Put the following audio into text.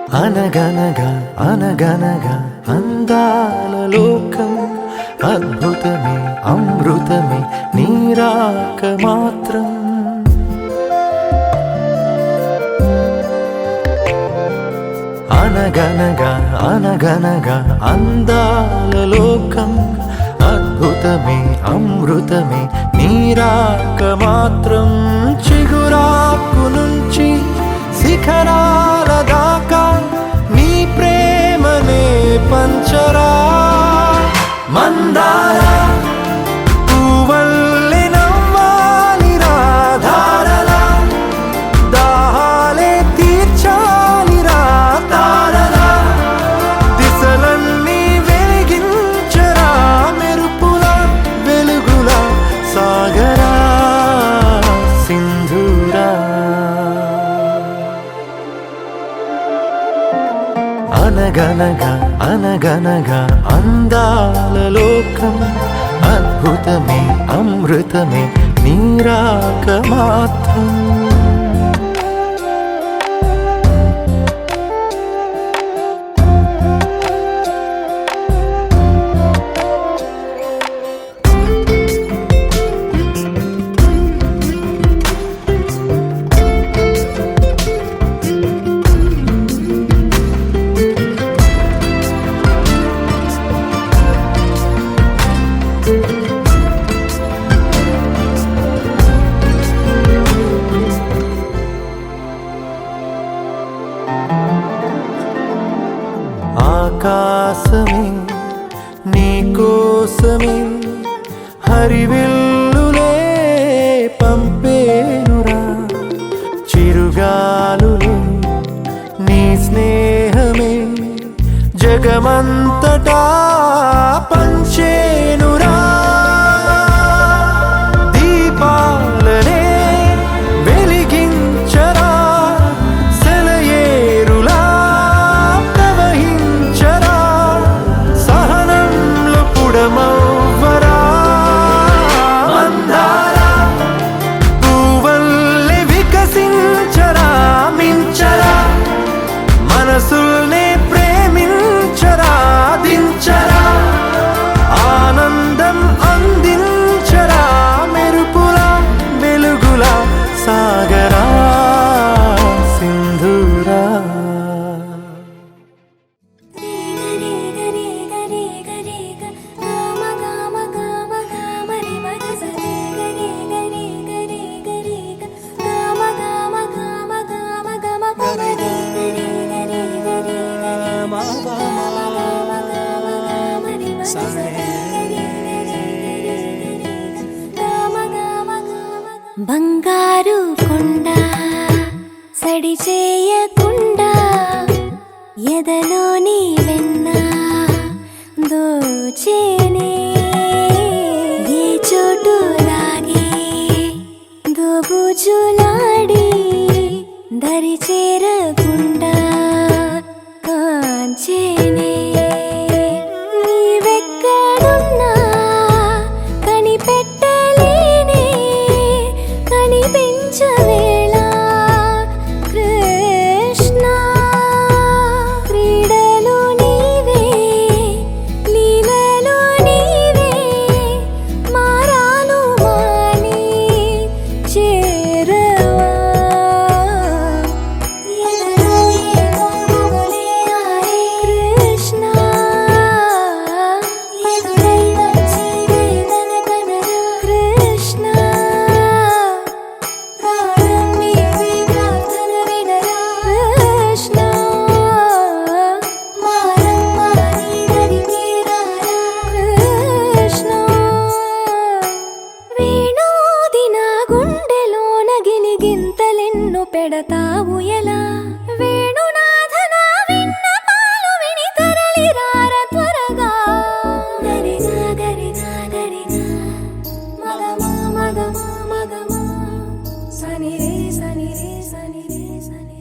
అనగనగా అనగనగా అందాల లోకం అద్భుతమే అమృతమే నీరాక మాత్రం అనగనగా అనగనగా అందాల లోకం అద్భుతమే అమృతమే నీరాక మాత్రం చిగురాకు నుంచి శిఖరాల దాకా నీ ప్రేమనే పంచరా మందార పూవల్లె నవ్వాలి రాధారలా దాహాలే తీర్చాలి రా తారలా దిశలన్నీ వెలిగించరా మెరుపుల వెలుగుల సాగరా సింధూరా అనగనగా అనగనగా అందాల లోకం అద్భుతమే అమృతమే నీరాక మాత్రం ఆకాశమే నీకోసమే హరివిల్లులే పంపేనురా చిరుగాలులే నీ స్నేహమే జగమంతటా పంచేనురా దీపాలనే వెలిగించరా సెలయేరులా ప్రవహించరా సహనంలో పుడమవ్వరా మందార పూవల్లె వికసించరా మించరా మనసుల్నే ప్రేమించరా దించరా ఆనందం అందించరా మెరుపుల వెలుగుల సాగరా సింధూరా బంగారు కొండ సడి చేయకుండా ఎదలోని వెన్న దోచేనే ఏ చోటు లాగే దోబుజులాడి దరి చేరకుండా కాంచేనే నీవెక్కడున్నా కనిపెట్టలేనే కనిపించవేళ కృష్ణ క్రీడలు నీవే లీలలు నీవే మారాను మాని చేరవా కృష్ణ ఎదురై వచ్చి వేదన కనరా కృష్ణ ప్రాణం నీవే ప్రార్థన వినరా కృష్ణ మారమ్మ నీ దరికి రారా కృష్ణ వేణోది నా గుండెలోన గిలిగింతలెన్ను పెడతావు ఎలా వేణునాథ నా విన్నపాలు విని తరలి రార త్వరగా గరిగా గరిగా గరిగా మగమా మగమా మగమా సని రే సని రే సని రే సని